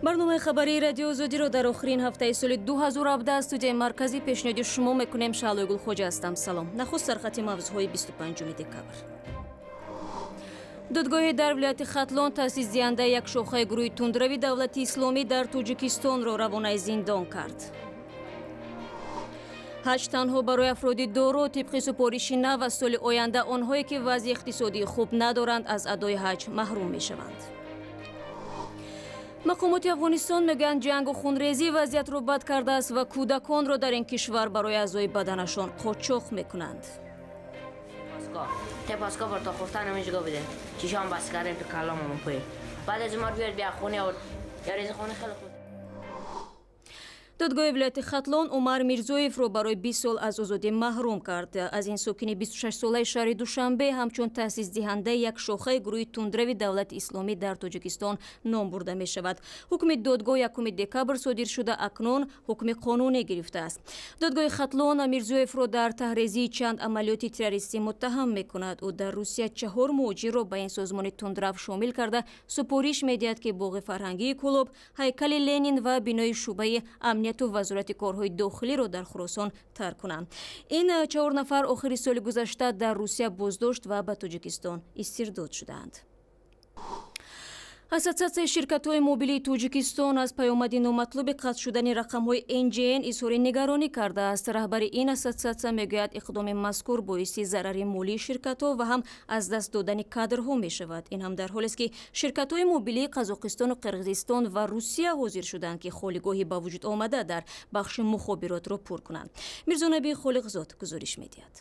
برنامه خبری رادیو آزادی дар охирин ҳафтаи соли 2017 аз студияи марказӣ пешниҳоди шумо мекунем. Шаълойгул хоҷа ҳастам. Салом. Нахуст сархати мавзӯъҳои 25 декабр. додгоҳе дар вилояти Хатлон таъсисдиҳандаи як шохаи гурӯҳи тундрави давлати исломӣ дар Тоҷикистонро равонаи зиндон кард. ҳаҷ танҳо барои афроди доро тибқи супориши нав аз соли оянда онҳое ки вазъи иқтисодии хуб надоранд аз адои ҳаҷ маҳрум мешаванд. мақомоти Афғонистон мегӯянд ҷангу хунрезӣ вазъиятро бад кардааст ва кӯдаконро дар ин кишвар барои аъзои баданашон қочоқ мекунанд. Тепаска варто хуртан намежга биде. Чишам бас кардем то каламамон пӯй. Баъд аз умар биёр бия хуне авард. Я рези хуне хеле худ. додгоҳи вилояти Хатлон Умар Мирзоевро барои 20 сол аз озодӣ маҳрум кард. аз ин сокини 26-солаи шаҳри Душанбе ҳамчун таъсисдиҳандаи як шохаи гурӯҳи тундрави давлати исломӣ дар Тоҷикистон ном бурда мешавад. ҳукми додгоҳ 1 декабр содир шуда акнун ҳукми қонунӣ гирифтааст. додгоҳи Хатлон Мирзоевро дар таҳризии чанд амалиёти террористӣ муттаҳам мекунад. ӯ дар Русия 4 муҳоҷирро ба ин созмони тундрав шомил карда супориш медиҳад ки боғи фарҳангии Кӯлоб, ҳайкали Ленин ва бинои шӯъбаи амнияту вазорати корҳои дохилиро дар Хуросон тарк кунанд. ин 4 нафар охири соли гузашта дар Русия боздошт ва ба Тоҷикистон истирдод шуданд. Ассотсиатсияи ширкатҳои мобилии Тоҷикистон аз паёмади номатлуби қатъ шудани рақамҳои NGN изҳори нигаронӣ кардааст. раҳбари ин ассотсиатсия мегӯяд иқдоми мазкур боиси зарари молии ширкатҳо ва ҳам аз даст додани кадрҳо мешавад. ин ҳам дар ҳолест ки ширкатҳои мобилии Қазоқистону Қирғизистон ва Русия ҳозир шуданд ки холигоҳи ба вуҷуд омада дар бахши мухобиротро пур кунанд. Мирзонабии Холиқзод гузориш медиҳад.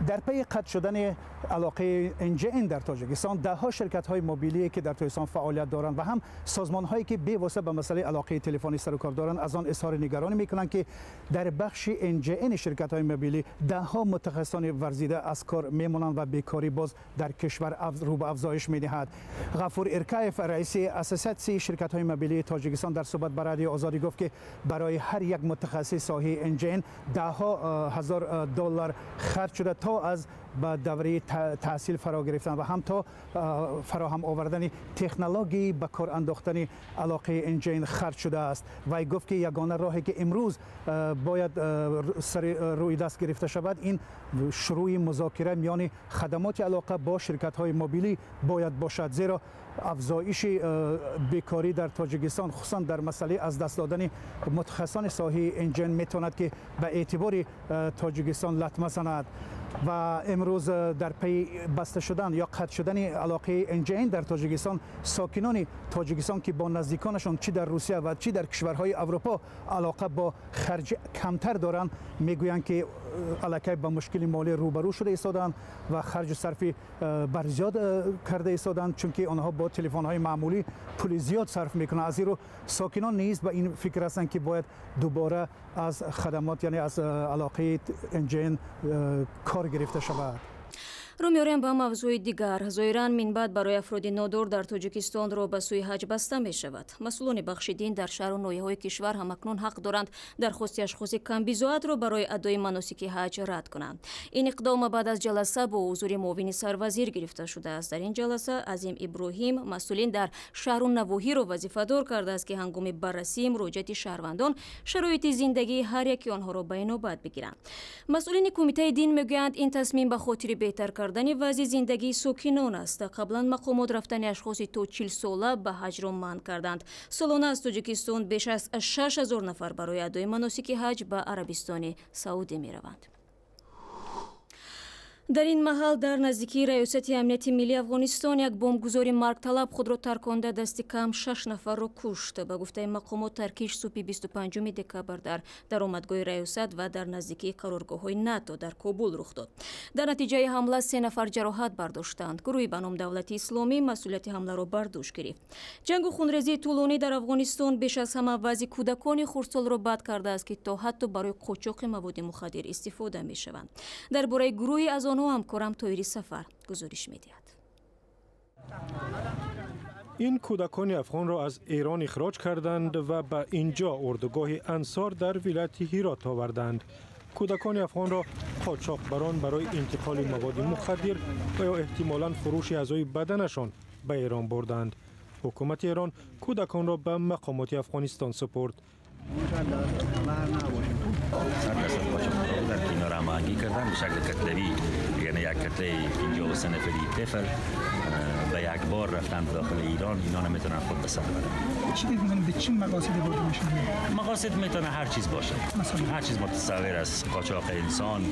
در پی قطع شدن علاقه NGN در تاجیکستان دهها شرکت‌های موبیلی که در تاجیکستان فعالیت دارند و هم سازمان‌هایی که بی‌واسطه به مسئله علاقه تلفنی سر و کار دارند از آن اظهار نگرانی می‌کنند که در بخش NGN شرکت‌های موبیلی دهها متخصصان ورزیده از کار می‌مانند و بیکاری باز در کشور رو به افزایش می‌دهد. غفور ارکایف رئیس اساسیاسیون شرکت‌های موبیلی تاجیکستان در صحبت با رادیو آزادی گفت که برای هر یک متخصص ساحه NGN دهها هزار دلار خرج شده تا از با دوره تحصیل فرا گرفتن و هم تا فراهم آوردن تکنولوژی به کار انداختن علاقه NGN خرج شده است. و گفت که یگانه راهی که امروز باید سر روی دست گرفته شود این شروع مذاکره میان خدمات علاقه با شرکت‌های موبیلی باید باشد، زیرا افزایش بیکاری در تاجیکستان خصوصا در مسئله از دست دادن متخصصان ساحه NGN میتواند که به اعتبار تاجیکستان لطمه زند. و امروز در پی بسته شدن یا قطع شدن علاقه NGN در تاجیکستان ساکنان تاجیکستان که با نزدیکانشان چی در روسیه و چی در کشورهای اروپا علاقه با خرج کمتر دارند میگویند که علاقه با مشکل مالی روبرو شده ایستادند و خرج و صرف بر زیاد کرده ایستادند، چون که آنها با تلفن‌های معمولی پول زیاد صرف میکنند. از این رو ساکنان نیز به این فکر هستند که باید دوباره از خدمات یعنی از علاقه NGN کار گرفته شود. رو میاریم با موضوع دیگر. ظاهراً منبعد برای افراد نادار در تاجیکستان را به سوی حج بسته می شود. مسئولان بخش دین در شهر و ناحیه‌های کشور هم اکنون حق دارند درخواست اشخاص کم بی‌زاعت را برای ادای مناسک حج رد کنند. این اقدام بعد از جلسه با حضور معاون سروزیر گرفته شده است. در این جلسه عظیم ابراهیم مسئولین در شهر و نواحی را وظیفه‌دار کرده است که هنگام بررسی مراجعات شهروندان شرایط زندگی هر یکی آنها را به نوبت بگیرند. مسئولین کمیته دین میگویند این تصمیم به خاطر بهتر کردن وضع زندگی ساکنان است. قبلا مقامات رفتن اشخاص تا 40 ساله به حج را منع کردند. سالانه از تاجیکستان بیش از 6000 نفر برای ادای مناسک حج به عربستان سعودی می روند. در این محل در نزدیکی ریاست امنیت ملی افغانستان یک بمبگذاری مرگطلب خود را ترکانده دست کم 6 نفر را کشت. به گفته مقامات ترکیش صبح 25 دکبر در درآمدگاه ریاست و در نزدیکی قرارگاه‌های ناتو در کابل رخ داد. در نتیجه حمله 3 نفر جراحت برداشتند. گروهی به نام دولت اسلامی مسئولیت حمله را بر دوش گرفت. جنگ و خونریزی طولانی در افغانستان بیش از همه وضع کودکان خردسال را بد کرده است که تا حتی برای قاچاق مواد مخدر استفاده می‌شوند. درباره گروهی از همکارم تویری سفر گزارش می‌دهد. این کودکان افغان را از ایران اخراج کردند و به اینجا اردوگاه انصار در ولایت هرات آوردند. کودکان افغان را قاچاقبران برای انتقال مواد مخدر و یا احتمالاً فروش اعضای بدنشان به ایران بردند. حکومت ایران کودکان را به مقامات افغانستان سپرد. در کنار هماهنگی کردن به شکل کتلوی، یعنی یک کتله 50 نفری طفل به یک بار رفتن داخل ایران، اینا نمیتونن خود به سر برن. چی میگن به چه مقاصدی برده میشن؟ مقاصد میتونه هر چیز باشه، مثلا هر چیز متصور از قاچاق انسان،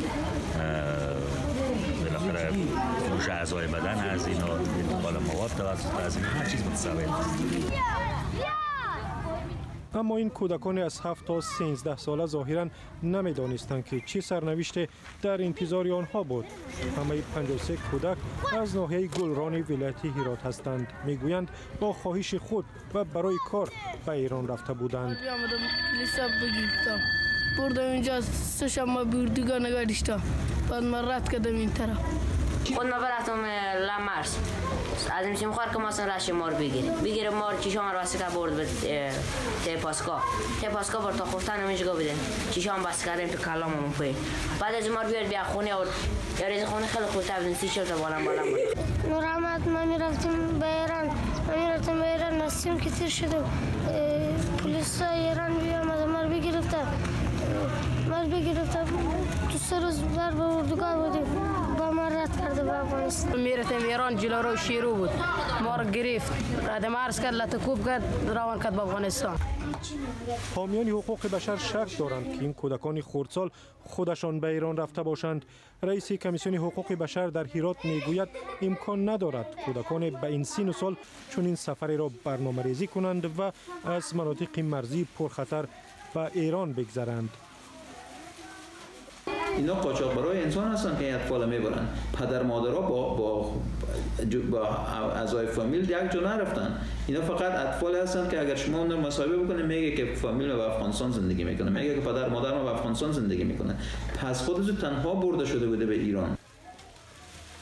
بالاخره فروش اعضای بدن از اینا، انتقال مواد توسط از اینا، هر چیز متصور است. اما این کودکان از 7 تا 13 ساله ظاهراً نمی‌دانستند که چه سرنوشت در انتظار آنها بود. همه 53 کودک از ناحیه گلران ولایت هرات هستند. میگویند با خواهش خود و برای کار به ایران رفته بودند. بردم اینجا سه شما بردگاه نگاه داشتم، بعد من رد کردم این طرف. خود ما برفتم لامارس، از این میخوار که مثلا رش مار بگیره مار چیشان رو واسه برد به تپاسکا برد تا خفتن نمیشه بده چیشان بس کردیم تو کلاممون پای بعد از مار بیاد بیا خونه و یا ریز خونه خیلی خوب تبدیل سی تا بالام نور احمد ما میرفتیم به ایران نسیم که تیر شده پلیس ایران بیامد مار بگرفته تو سه روز بر به اردوگاه بودیم با ما رد کرده به افغانستان. میرفتیم ایران جلو رو شیرو بود ما رو گرفت ردم عرض کرد لطکوب کرد روان کرد به افغانستان. حامیان حقوق بشر شک دارند که این کودکان خردسال خودشان به ایران رفته باشند. رئیس کمیسیون حقوق بشر در هرات میگوید امکان ندارد کودکان به این سن و سال چون این سفری را برنامه‌ریزی کنند و از مناطق مرزی پرخطر به ایران بگذرند. اینا قاچاقبرای انسان هستن که این اطفال میبرن. پدر مادرها با اعضای فامیل یک جا نرفتن. اینا فقط اطفال هستن که اگر شما اون مصاحبه بکنید میگه که فامیل به افغانستان زندگی میکنه، میگه که پدر مادر ما به افغانستان زندگی میکنه. پس خودشو تنها برده شده بوده به ایران.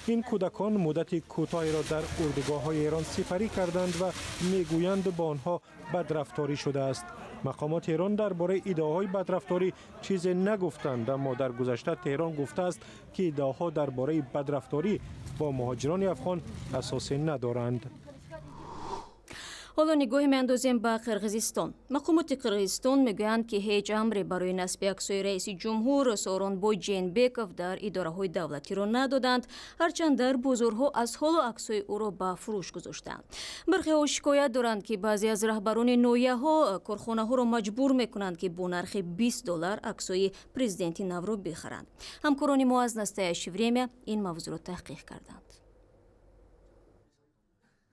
این کودکان مدت کوتاهی را در اردوگاه‌های ایران سپری کردند و میگویند با آنها بدرفتاری شده است. مقامات ایران درباره ادعاهای بدرفتاری چیزی نگفتند، اما در گذشته تهران گفته است که ادعاها درباره بدرفتاری با مهاجران افغان اساسی ندارند. حالا نگاه میاندازیم به قرقیزستان. مقامات قرقیزستان میگویند که هیچ امری برای نصب عکسای رئیس جمهور سورونبوی جینبکوف در اداره‌های دولتی را ندادند، هرچند در بازارها از حال عکسای او را به فروش گذاشتند. برخی‌ها شکایت دارند که بعضی از رهبران نویه‌ها کارخانه‌ها را مجبور میکنند که با نرخ $20 عکسای پرزیدنت نو را بخرند. همکاران ما از نستایش وریمه این موضوع را تحقیق کردند.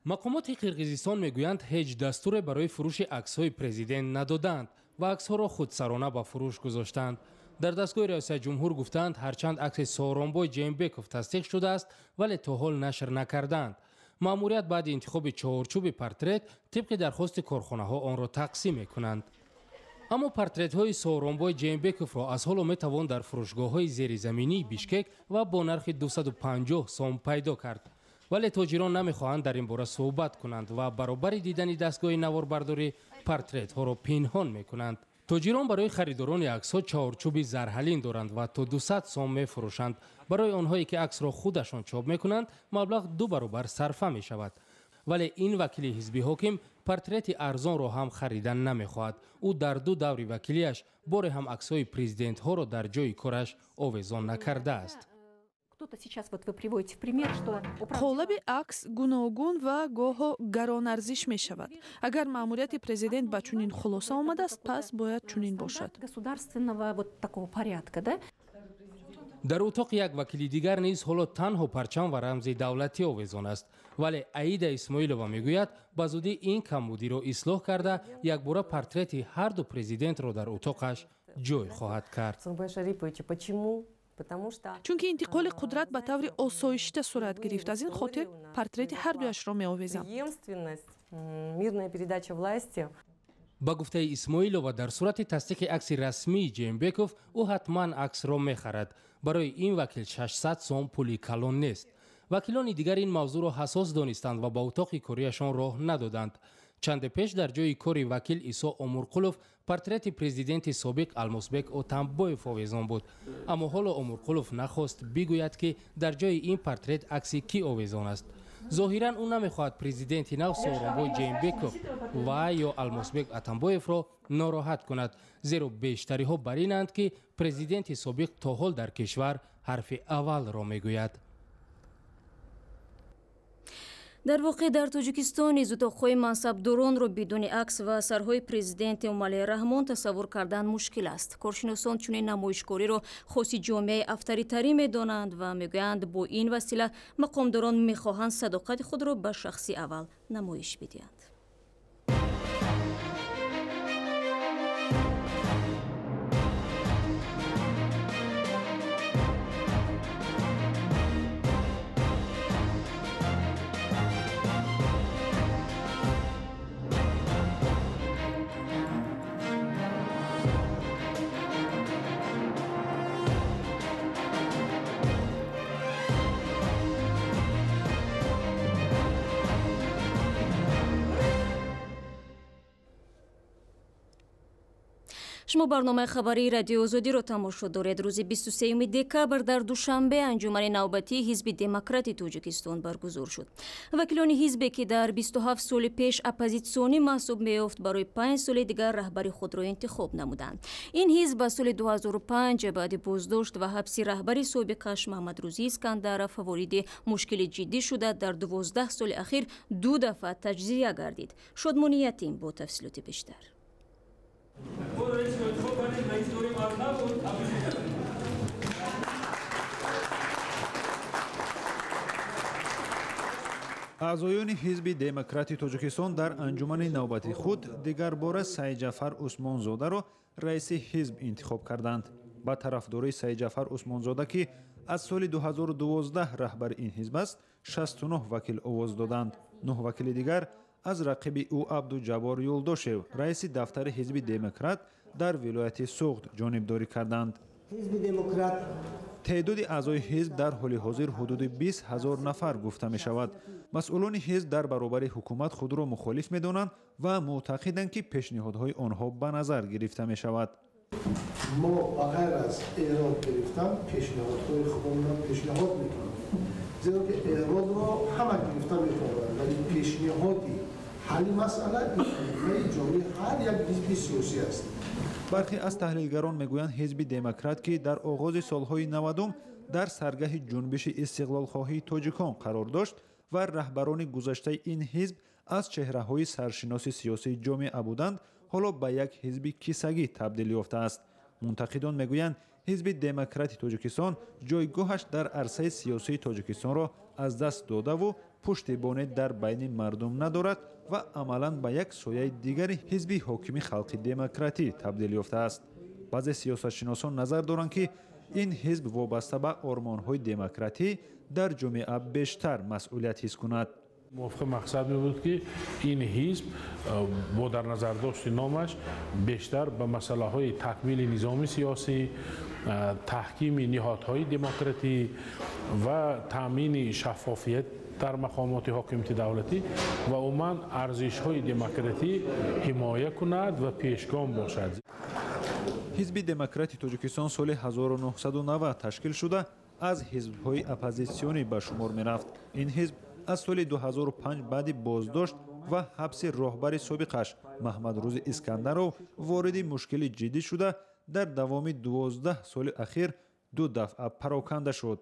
مقامات قرقیزستان میگویند هیچ دستور برای فروش عکس‌های پرزیدنت ندادند و عکس‌ها را خودسرانه به فروش گذاشتند. در دستگاه ریاست جمهور گفتند هرچند عکس سورونبوی جینبکوف تصدیق شده است ولی تا حال نشر نکردند. مأموریت بعد انتخاب چهارچوب پورترت طبق درخواست کارخانه‌ها آن را تقسیم می‌کنند. اما پورترت‌های سورونبوی جینبکوف را از حال می‌توان در فروشگاه‌های زیرزمینی بیشکک و با نرخ 250 سوم پیدا کرد. ولی تاجران نمیخواهند در این باره صحبت کنند و برابر دیدن دستگاه نواربرداری پورترت ها را پنهان میکنند. تاجران برای خریداران عکس ها چهارچوب زرحلین دارند و تا 200 سوم میفروشند. برای آنهایی که عکس را خودشان چاپ میکنند مبلغ 2 برابر صرفه می شود. ولی این وکیل حزبی حاکم پورترت ارزان را هم خریدن نمیخواهد. او در 2 دور وکیلیش بار هم عکس‌های پرزیدنت ها را در جای کارش آویزان نکرده است. қолаби акс гуногун ва гоҳо гаронарзиш мешавад. агар маъмурияти президент ба чунин хулоса омадааст пас бояд чунин бошад. дар утоқ як вакили дигар низ ҳоло танҳо парчам ва рамзи давлатӣ овезон аст, вале аида исмоилова мегӯяд ба зудӣ ин камбудиро ислоҳ карда якбора портрети ҳарду президентро дар утоқаш ҷой хоҳад кард. чунки интиқоли қудрат ба таври осоишта сурат гирифт. аз ин хотир портрети ҳардуяшро меовезам. ба гуфтаи исмоилова дар сурати тасдиқи акси расмии ҷеймбеков ӯ ҳатман аксро мехарад. барои ин вакил 600 сом пули калон нест. وکیلان دیگر این موضوع را حساس دانستند و با اتاق کاریشان راه ندادند. چند پیش در جای کاری وکیل ایسا امورقلوف پورترت پرزیدنت سابق المازبک اتمبایف آویزان بود، اما حالا امورقلوف نخواست بگوید که در جای این پورترت عکس کی آویزان است. ظاهرا او نمیخواهد پرزیدنت نو سورونبای جیمبکوف و یا المازبک اتمبایف را ناراحت کند، زیرا بیشتری ها بر اینند که پرزیدنت سابق تا حال در کشور حرف اول را میگوید. در واقع در تاجیکستان نیز اتاقهای منصبداران را بدون عکس و اثرهای پرزیدنت امالی رحمان تصور کردن مشکل است. کارشناسان چنین نمایشگاری را خاص جامعه افطاری‌تری می‌دانند و میگویند با این وسیله مقامداران می‌خواهند صداقت خود را به شخصی اول نمایش بدهند. شما برنامه خبری رادیو آزادی را تماشا دارید. روز 23 دکبر در دوشنبه انجمن نوبتی حزب دموکرات تاجیکستان برگزار شد. وکیلان حزبی که در 27 سال پیش اپوزیسیونی محسوب می‌یافت برای 5 سال دیگر رهبری خود را انتخاب نمودند. این حزب با سال 2005 بعد بازداشت و حبس رهبری سابقش محمد روزی اسکندرов وارد مشکل جدی شده در 12 سال اخیر 2 دفعه تجزیه گردید. شادمانی یتیم با تفصیلات بیشتر. اعضایان حزب دموکرات تاجیکستان در انجمن نوبتی خود دیگر بار سعید جعفر عثمانزاده را رئیس حزب انتخاب کردند. با طرفداری سعید جعفر عثمانزاده که از سال 2012 رهبر این حزب است، 69 وکیل آواز دادند. 9 وکیل دیگر از رقیب او عبدالجبار یولداشев رئیس دفتر حزب دموکرات در ولایت سوغد جانبداری کردند. حزب دموکرات تعداد اعضای حزب در حال حاضر حدود 20,000 نفر گفته می شود. مسئولان حزب در برابر حکومت خود را مخالف می دانند و معتقدند که پیشنهادهای آنها به نظر گرفته می شود. ما بغیر از اعراب گرفتن پیشنهادهای خودمون را پیشنهاد میکنیم، زیرا که اعراب را همه گرفتن میتونند، ولی پیشنهادی حل مسئله این جامعه هر یک حزب سیاسی است. برخی از تحلیلگران میگویند حزب دموکرات که در آغاز سالهای 90 در سرگاه جنبش استقلال خواهی تاجیکان قرار داشت و رهبران گذشته این حزب از چهره‌های سرشناس سیاسی جامعه بودند، حالا به یک حزب کیسگی تبدیل یافته است. منتقدان میگویند حزب دموکرات تاجیکستان جایگاهش در عرصه سیاسی تاجیکستان را از دست داده و پشتیبانی در بین مردم ندارد و عملاً به یک سایه دیگری حزب حاکم خلق دموکراتی تبدیل یافته است. بعضی سیاستشناسان نظر دارند که این حزب وابسته به آرمان‌های دموکراتی در جامعه بیشتر مسئولیت حس کند. موافق مقصد می بود که این حزب با در نظر داشت نامش بیشتر به مسئله های تکمیل نظام سیاسی، تحکیم نهادهای دموکراتی و تامین شفافیت در مقامات حاکمیت دولتی و عموما ارزش های دموکراتی حمایه کند و پیشگام باشد. حزب دموکرات تاجیکستان سال 1990 تشکیل شده از حزب‌های اپوزیسیونی به شمار می‌رفت. این حزب از سال 2005 بعد بازداشت و حبس راهبر سابقش محمد روزی اسکندرov وارد مشکل جدی شده در دوام 12 سال اخیر 2 دفعه پراکنده شد.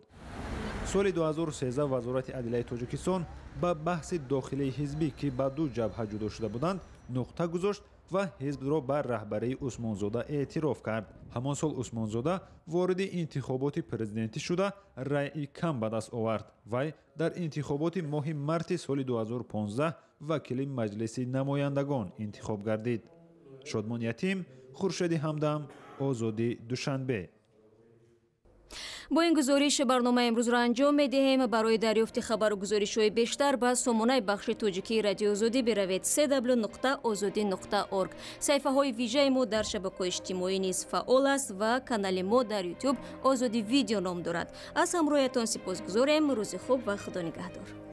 سال 2013 وزارت عدلیه تاجیکستان با بحث داخلی حزبی که به 2 جبهه جدا شده بودند نقطه گذاشت و حزب را بر رهبری عثمانزاده اعتراف کرد. همان سال عثمانزاده وارد انتخابات پرزیدنتی شده رأی کم به دست آورد. وی در انتخابات ماه مارس سال 2015 وکیل مجلس نمایندگان انتخاب گردید. شادمان یتیم، خورشید همدم، آزادی دوشنبه. با این گزارش برنامه امروز را انجام می‌دهیم. برای دریافت خبر و گزارش‌های بیشتر به سامانه بخش تاجیکی رادیو آزادی بروید www.azadi.org. صفحه‌های ویژه ما در شبکه‌های اجتماعی نیز فعال است و کانال ما در یوتیوب آزادی ویدیو نام دارد. از همراهیتان سپاسگزاریم. روز خوب و خدا نگهدار.